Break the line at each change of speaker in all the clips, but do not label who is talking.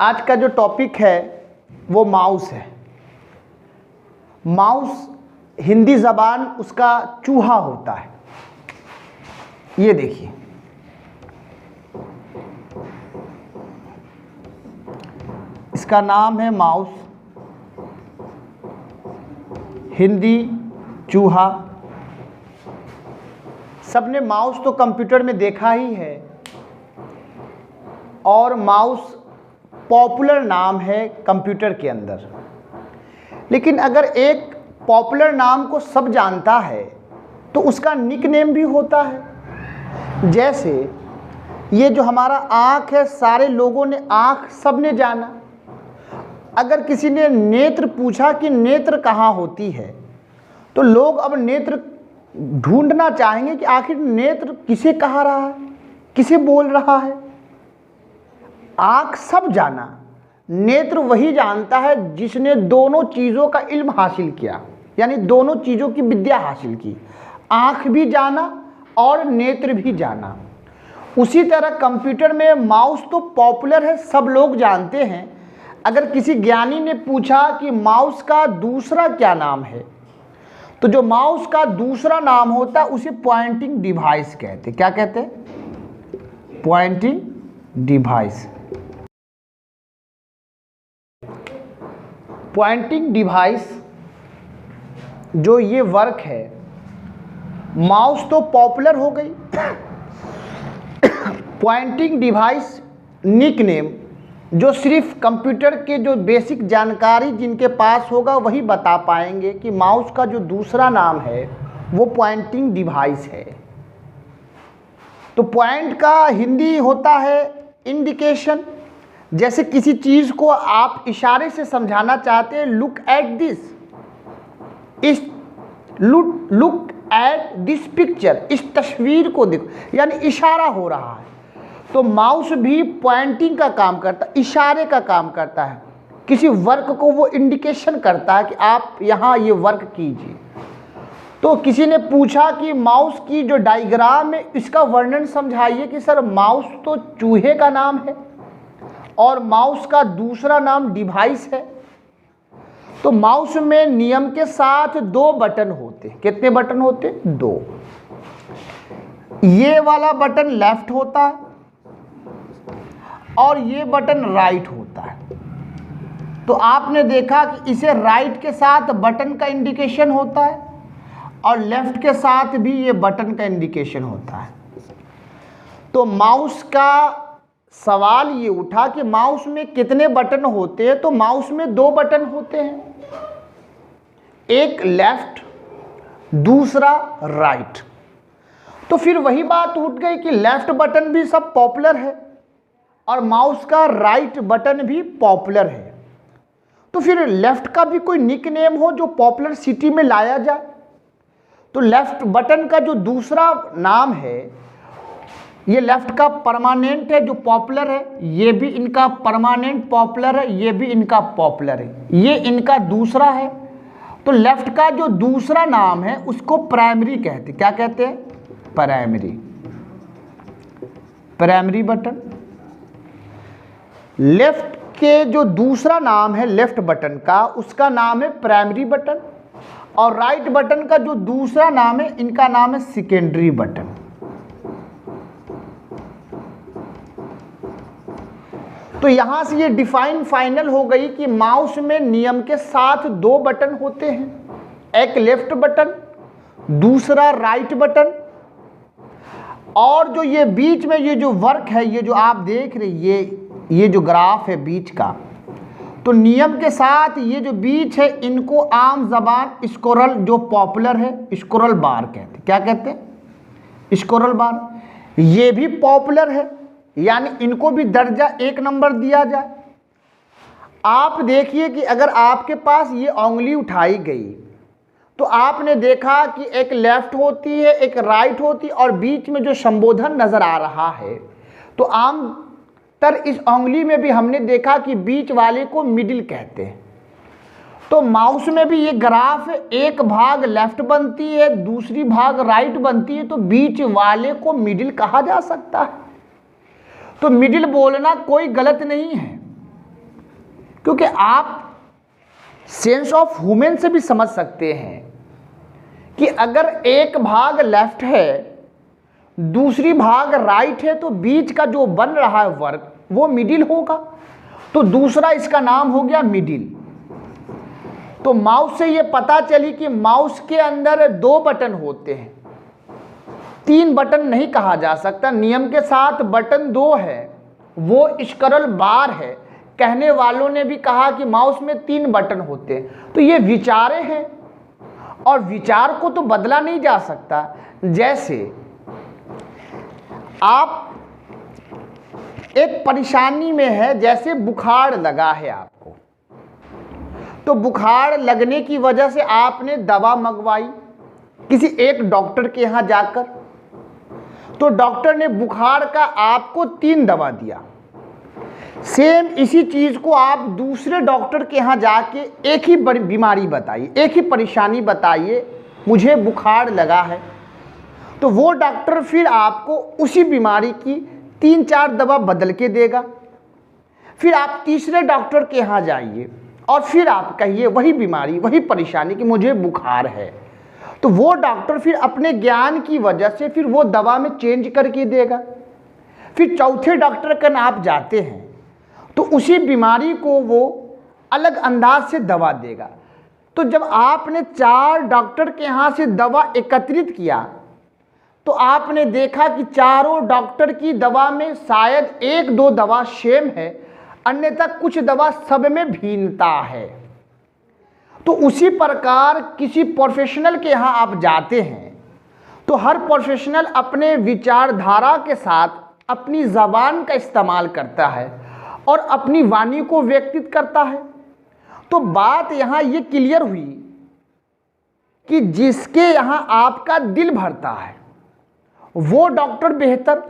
आज का जो टॉपिक है वो माउस है। माउस हिंदी ज़बान उसका चूहा होता है। ये देखिए, इसका नाम है माउस, हिंदी चूहा। सबने माउस तो कंप्यूटर में देखा ही है और माउस पॉपुलर नाम है कंप्यूटर के अंदर। लेकिन अगर एक पॉपुलर नाम को सब जानता है तो उसका निकनेम भी होता है। जैसे ये जो हमारा आँख है, सारे लोगों ने आँख सबने जाना। अगर किसी ने नेत्र पूछा कि नेत्र कहाँ होती है तो लोग अब नेत्र ढूंढना चाहेंगे कि आखिर नेत्र किसे कहा रहा है, किसे बोल रहा है। आँख सब जाना, नेत्र वही जानता है जिसने दोनों चीज़ों का इल्म हासिल किया, यानी दोनों चीज़ों की विद्या हासिल की। आँख भी जाना और नेत्र भी जाना। उसी तरह कंप्यूटर में माउस तो पॉपुलर है, सब लोग जानते हैं। अगर किसी ज्ञानी ने पूछा कि माउस का दूसरा क्या नाम है तो जो माउस का दूसरा नाम होता है उसे पॉइंटिंग डिवाइस कहते। क्या कहते हैं? Pointing device. पॉइंटिंग डिवाइस जो ये वर्क है, माउस तो पॉपुलर हो गई। पॉइंटिंग डिवाइस निकनेम जो सिर्फ कंप्यूटर के जो बेसिक जानकारी जिनके पास होगा वही बता पाएंगे कि माउस का जो दूसरा नाम है वो पॉइंटिंग डिवाइस है। तो पॉइंट का हिंदी होता है इंडिकेशन। जैसे किसी चीज़ को आप इशारे से समझाना चाहते हैं, look at this, look at this picture, इस तस्वीर को देखो, यानी इशारा हो रहा है। तो माउस भी पॉइंटिंग का काम करता है, इशारे का काम करता है। किसी वर्क को वो इंडिकेशन करता है कि आप यहाँ ये वर्क कीजिए। तो किसी ने पूछा कि माउस की जो डायग्राम है इसका वर्णन समझाइए कि सर माउस तो चूहे का नाम है और माउस का दूसरा नाम डिवाइस है। तो माउस में नियम के साथ दो बटन होते। कितने बटन होते? दो। ये वाला बटन लेफ्ट होता है और ये बटन राइट होता है। तो आपने देखा कि इसे राइट के साथ बटन का इंडिकेशन होता है और लेफ्ट के साथ भी ये बटन का इंडिकेशन होता है। तो माउस का सवाल ये उठा कि माउस में कितने बटन होते हैं, तो माउस में दो बटन होते हैं, एक लेफ्ट दूसरा राइट। तो फिर वही बात उठ गई कि लेफ्ट बटन भी सब पॉपुलर है और माउस का राइट बटन भी पॉपुलर है। तो फिर लेफ्ट का भी कोई निकनेम हो जो पॉपुलर सिटी में लाया जाए। तो लेफ्ट बटन का जो दूसरा नाम है, ये लेफ्ट का परमानेंट है जो पॉपुलर है, ये भी इनका परमानेंट पॉपुलर है, ये भी इनका पॉपुलर है, ये इनका दूसरा है। तो लेफ्ट का जो दूसरा नाम है उसको प्राइमरी कहते। क्या कहते हैं? प्राइमरी। Primary button. लेफ्ट के जो दूसरा नाम है लेफ्ट बटन का, उसका नाम है प्राइमरी बटन। और राइट बटन का जो दूसरा नाम है, इनका नाम है सेकेंडरी बटन। तो यहां से ये डिफाइन फाइनल हो गई कि माउस में नियम के साथ दो बटन होते हैं, एक लेफ्ट बटन दूसरा राइट बटन। और जो ये बीच में ये जो वर्क है, ये जो आप देख रहे हैं, ये जो ग्राफ है बीच का, तो नियम के साथ ये जो बीच है इनको आम जबान स्क्रोल जो पॉपुलर है स्क्रोल बार कहते हैं। क्या कहते हैं? Scroll bar. ये भी पॉपुलर है, यानी इनको भी दर्जा 1 नंबर दिया जाए। आप देखिए कि अगर आपके पास ये उंगली उठाई गई तो आपने देखा कि एक लेफ्ट होती है एक राइट होती है और बीच में जो संबोधन नजर आ रहा है, तो आम तर इस उंगली में भी हमने देखा कि बीच वाले को मिडिल कहते हैं। तो माउस में भी ये ग्राफ एक भाग लेफ्ट बनती है दूसरी भाग राइट बनती है, तो बीच वाले को मिडिल कहा जा सकता है। तो मिडिल बोलना कोई गलत नहीं है, क्योंकि आप सेंस ऑफ ह्यूमन से भी समझ सकते हैं कि अगर एक भाग लेफ्ट है दूसरी भाग राइट है तो बीच का जो बन रहा है वर्ग वो मिडिल होगा, तो दूसरा इसका नाम हो गया मिडिल। तो माउस से ये पता चली कि माउस के अंदर 2 बटन होते हैं, 3 बटन नहीं कहा जा सकता। नियम के साथ बटन 2 है, वो स्क्रॉल बार है। कहने वालों ने भी कहा कि माउस में 3 बटन होते हैं। तो ये विचारे हैं और विचार को तो बदला नहीं जा सकता। जैसे आप एक परेशानी में है, जैसे बुखार लगा है आपको, तो बुखार लगने की वजह से आपने दवा मंगवाई किसी एक डॉक्टर के यहाँ जाकर, तो डॉक्टर ने बुखार का आपको 3 दवा दिया। सेम इसी चीज़ को आप दूसरे डॉक्टर के यहाँ जाके एक ही बीमारी बताइए, एक ही परेशानी बताइए, मुझे बुखार लगा है, तो वो डॉक्टर फिर आपको उसी बीमारी की 3-4 दवा बदल के देगा। फिर आप तीसरे डॉक्टर के यहाँ जाइए और फिर आप कहिए वही बीमारी, वही परेशानी कि मुझे बुखार है, तो वो डॉक्टर फिर अपने ज्ञान की वजह से फिर वो दवा में चेंज करके देगा। फिर चौथे डॉक्टर के आप जाते हैं तो उसी बीमारी को वो अलग अंदाज से दवा देगा। तो जब आपने 4 डॉक्टर के यहाँ से दवा एकत्रित किया तो आपने देखा कि चारों डॉक्टर की दवा में शायद 1-2 दवा सेम है, अन्यथा कुछ दवा सब में भिन्नता है। तो उसी प्रकार किसी प्रोफेशनल के यहाँ आप जाते हैं तो हर प्रोफेशनल अपने विचारधारा के साथ अपनी ज़बान का इस्तेमाल करता है और अपनी वाणी को व्यक्तित करता है। तो बात यहाँ ये क्लियर हुई कि जिसके यहाँ आपका दिल भरता है वो डॉक्टर बेहतर,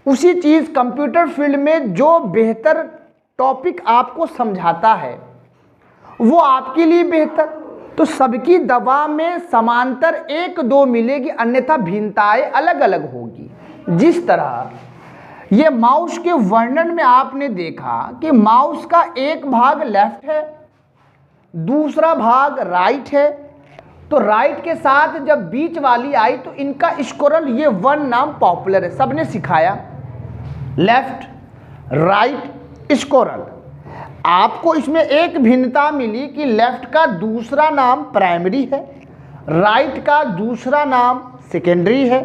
उसी चीज़ कंप्यूटर फील्ड में जो बेहतर टॉपिक आपको समझाता है वो आपके लिए बेहतर। तो सबकी दवा में समांतर 1-2 मिलेगी, अन्यथा भिन्नताएं अलग अलग होगी। जिस तरह ये माउस के वर्णन में आपने देखा कि माउस का एक भाग लेफ्ट है, दूसरा भाग राइट है, तो राइट के साथ जब बीच वाली आई तो इनका स्क्रॉल, ये 1 नाम पॉपुलर है, सबने सिखाया, लेफ्ट राइट स्क्रॉल। आपको इसमें एक भिन्नता मिली कि लेफ्ट का दूसरा नाम प्राइमरी है, राइट का दूसरा नाम सेकेंडरी है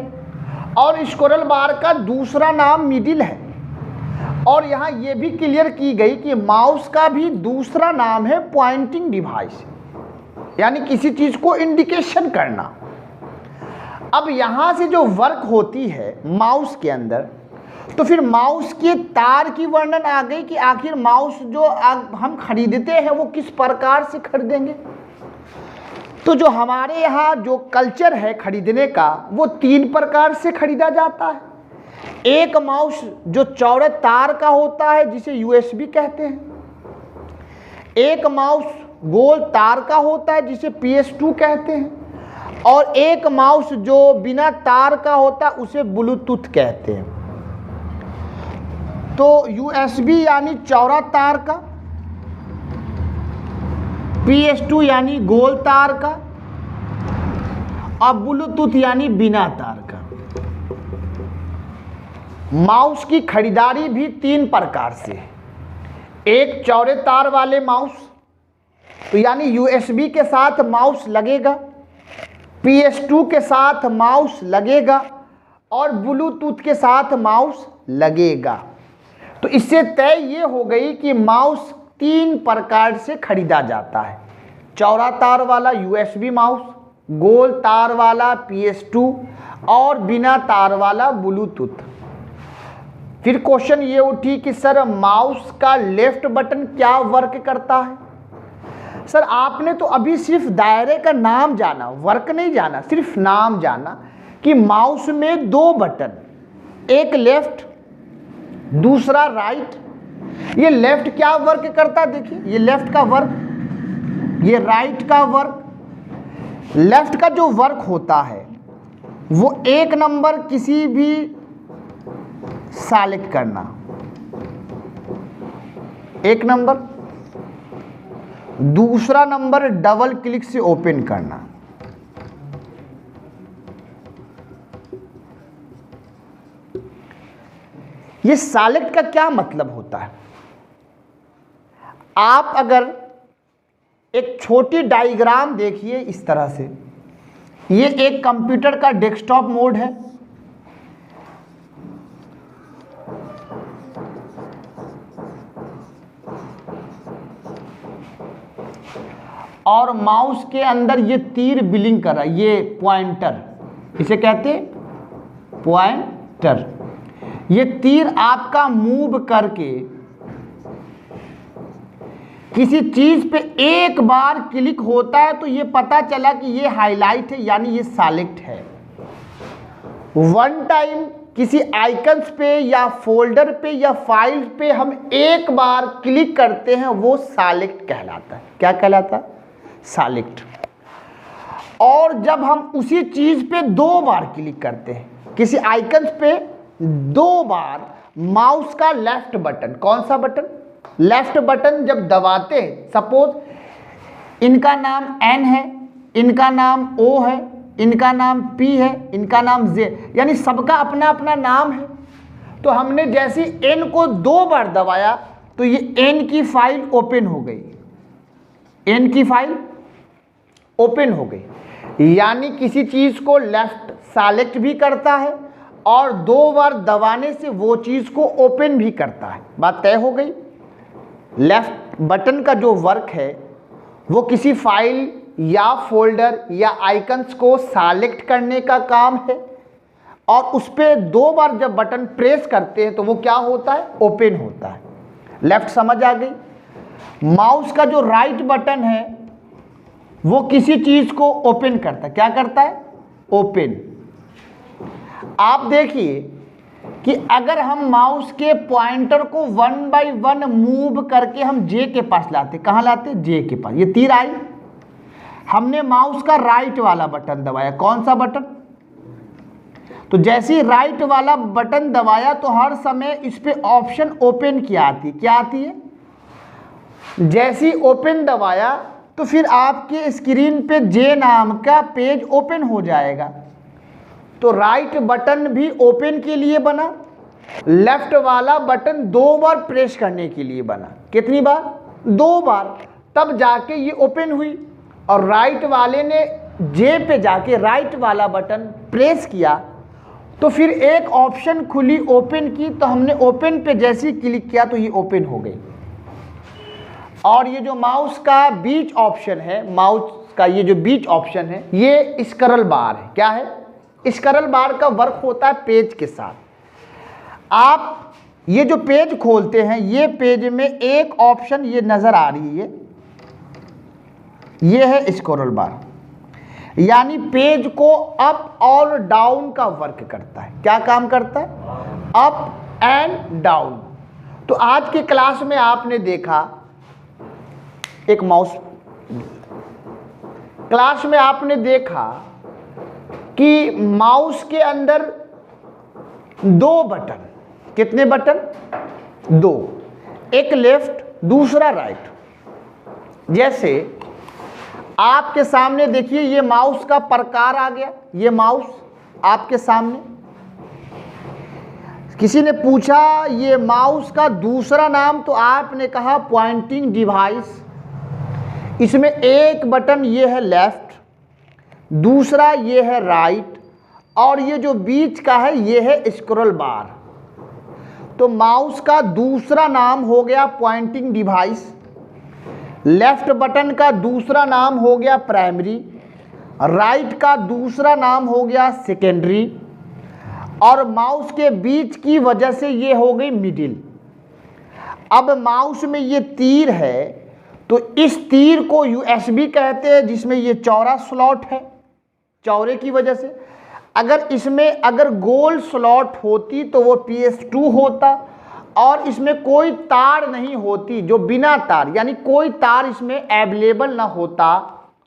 और स्क्रॉल बार का दूसरा नाम मिडिल है। और यहाँ ये भी क्लियर की गई कि माउस का भी दूसरा नाम है पॉइंटिंग डिवाइस, यानी किसी चीज़ को इंडिकेशन करना। अब यहाँ से जो वर्क होती है माउस के अंदर, तो फिर माउस के तार की वर्णन आ गई कि आखिर माउस जो हम खरीदते हैं वो किस प्रकार से खरीदेंगे। तो जो हमारे यहाँ जो कल्चर है खरीदने का वो 3 प्रकार से खरीदा जाता है। एक माउस जो चौड़े तार का होता है जिसे यूएसबी कहते हैं, एक माउस गोल तार का होता है जिसे PS2 कहते हैं, और एक माउस जो बिना तार का होता है उसे ब्लूटूथ कहते हैं। तो USB यानी चौड़ा तार का, PS2 यानी गोल तार का और ब्लूटूथ यानी बिना तार का। माउस की खरीदारी भी 3 प्रकार से है। एक चौड़े तार वाले माउस, तो यानी USB के साथ माउस लगेगा, PS2 के साथ माउस लगेगा और ब्लूटूथ के साथ माउस लगेगा। तो इससे तय ये हो गई कि माउस 3 प्रकार से खरीदा जाता है, चौड़ा तार वाला USB माउस, गोल तार वाला PS2 और बिना तार वाला ब्लूटूथ। फिर क्वेश्चन ये उठी कि सर माउस का लेफ्ट बटन क्या वर्क करता है। सर आपने तो अभी सिर्फ दायरे का नाम जाना, वर्क नहीं जाना, सिर्फ नाम जाना कि माउस में 2 बटन, एक लेफ्ट दूसरा राइट। ये लेफ्ट क्या वर्क करता है, देखिए ये लेफ्ट का वर्क, ये राइट का वर्क। लेफ्ट का जो वर्क होता है वो 1 नंबर किसी भी सेलेक्ट करना, एक नंबर। दूसरा नंबर डबल क्लिक से ओपन करना। ये सेलेक्ट का क्या मतलब होता है? आप अगर एक छोटी डायग्राम देखिए इस तरह से, ये एक कंप्यूटर का डेस्कटॉप मोड है। और माउस के अंदर ये तीर बिलिंग कर रहा है, ये पॉइंटर, इसे कहते हैं पॉइंटर। ये तीर आपका मूव करके किसी चीज पे एक बार क्लिक होता है तो ये पता चला कि ये हाईलाइट है, यानी ये सेलेक्ट है। वन टाइम किसी आइकन्स पे या फोल्डर पे या फाइल पे हम एक बार क्लिक करते हैं, वो सेलेक्ट कहलाता है। क्या कहलाता है? सेलेक्ट। और जब हम उसी चीज पे दो बार क्लिक करते हैं, किसी आइकन्स पे दो बार, माउस का लेफ्ट बटन, कौन सा बटन? लेफ्ट बटन जब दबाते हैं, सपोज इनका नाम N है, इनका नाम O है, इनका नाम P है, इनका नाम Z, यानी सबका अपना अपना नाम है। तो हमने जैसे N को दो बार दबाया तो ये N की फाइल ओपन हो गई, N की फाइल ओपन हो गई। यानी किसी चीज को लेफ्ट सेलेक्ट भी करता है और दो बार दबाने से वो चीज को ओपन भी करता है। बात तय हो गई। लेफ्ट बटन का जो वर्क है वो किसी फाइल या फोल्डर या आइकन्स को सेलेक्ट करने का काम है, और उस पर दो बार जब बटन प्रेस करते हैं तो वो क्या होता है? ओपन होता है। लेफ्ट समझ आ गई। माउस का जो राइट बटन है वो किसी चीज को ओपन करता है। क्या करता है? ओपन। आप देखिए कि अगर हम माउस के पॉइंटर को वन बाय वन मूव करके हम जे के पास लाते, कहाँ लाते? जे के पास। ये तीर आई, हमने माउस का राइट वाला बटन दबाया, कौन सा बटन? तो जैसे ही राइट वाला बटन दबाया तो हर समय इस पे ऑप्शन ओपन की आती है। क्या आती है? जैसे ही ओपन दबाया तो फिर आपके स्क्रीन पे जे नाम का पेज ओपन हो जाएगा। तो राइट बटन भी ओपन के लिए बना, लेफ्ट वाला बटन दो बार प्रेस करने के लिए बना। कितनी बार? दो बार। तब जाके ये ओपन हुई। और राइट वाले ने जे पे जाके राइट वाला बटन प्रेस किया तो फिर एक ऑप्शन खुली ओपन की, तो हमने ओपन पे जैसे ही क्लिक किया तो ये ओपन हो गई। और ये जो माउस का बीच ऑप्शन है, माउस का ये जो बीच ऑप्शन है, ये स्क्रॉल बार है। क्या है? स्क्रॉल बार का वर्क होता है पेज के साथ। आप ये जो पेज खोलते हैं, ये पेज में एक ऑप्शन ये नजर आ रही है, ये है स्क्रॉल बार, यानी पेज को अप और डाउन का वर्क करता है। क्या काम करता है? Up and down. तो आज के क्लास में आपने देखा एक माउस, क्लास में आपने देखा कि माउस के अंदर दो बटन, कितने बटन? दो, एक लेफ्ट दूसरा राइट। जैसे आपके सामने देखिए ये माउस का प्रकार आ गया, ये माउस आपके सामने। किसी ने पूछा ये माउस का दूसरा नाम, तो आपने कहा पॉइंटिंग डिवाइस। इसमें एक बटन ये है लेफ्ट, दूसरा ये है राइट, और ये जो बीच का है ये है स्क्रॉल बार। तो माउस का दूसरा नाम हो गया पॉइंटिंग डिवाइस, लेफ्ट बटन का दूसरा नाम हो गया प्राइमरी, राइट का दूसरा नाम हो गया सेकेंडरी, और माउस के बीच की वजह से ये हो गई मिडिल। अब माउस में ये तीर है तो इस तीर को USB कहते हैं, जिसमें ये चौड़ा स्लॉट है, चौड़े की वजह से। अगर इसमें अगर गोल स्लॉट होती तो वो PS2 होता, और इसमें कोई तार नहीं होती, जो बिना तार, यानी कोई तार इसमें अवेलेबल ना होता,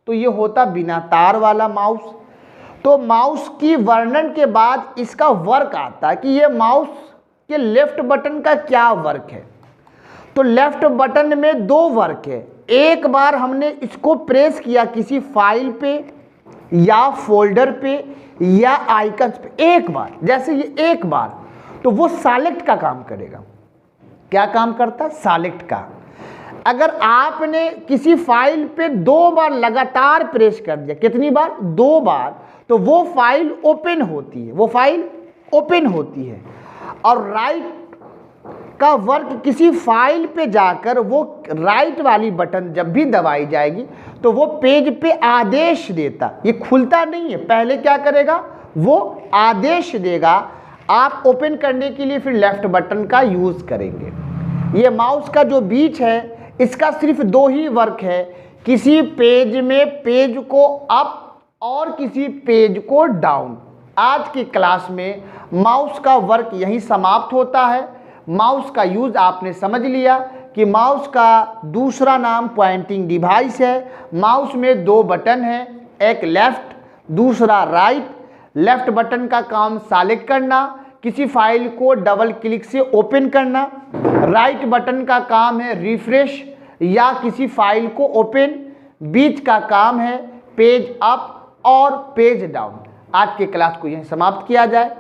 तो ये होता बिना तार वाला माउस। तो माउस की वर्णन के बाद इसका वर्क आता है कि ये माउस के लेफ्ट बटन का क्या वर्क है। तो तो लेफ्ट बटन में दो वर्क है, एक बार हमने इसको प्रेस किया किसी फाइल पे या फोल्डर पे या आइकन्स पे, एक बार, जैसे ये एक बार, तो वो सेलेक्ट का काम करेगा। क्या काम करता है? सेलेक्ट का। अगर आपने किसी फाइल पे दो बार लगातार प्रेस कर दिया, कितनी बार? दो बार, तो वो फाइल ओपन होती है, वो फाइल ओपन होती है। और राइट का वर्क किसी फाइल पे जाकर वो राइट वाली बटन जब भी दबाई जाएगी तो वो पेज पे आदेश देता, ये खुलता नहीं है, पहले क्या करेगा? वो आदेश देगा। आप ओपन करने के लिए फिर लेफ्ट बटन का यूज करेंगे। ये माउस का जो बीच है इसका सिर्फ दो ही वर्क है, किसी पेज में पेज को अप और किसी पेज को डाउन। आज की क्लास में माउस का वर्क यहीं समाप्त होता है। माउस का यूज आपने समझ लिया कि माउस का दूसरा नाम पॉइंटिंग डिवाइस है। माउस में दो बटन हैं, एक लेफ्ट दूसरा राइट। लेफ्ट बटन का काम सेलेक्ट करना, किसी फाइल को डबल क्लिक से ओपन करना। राइट बटन का काम है रिफ्रेश या किसी फाइल को ओपन। बीच का काम है पेज अप और पेज डाउन। आज के क्लास को यहीं समाप्त किया जाए।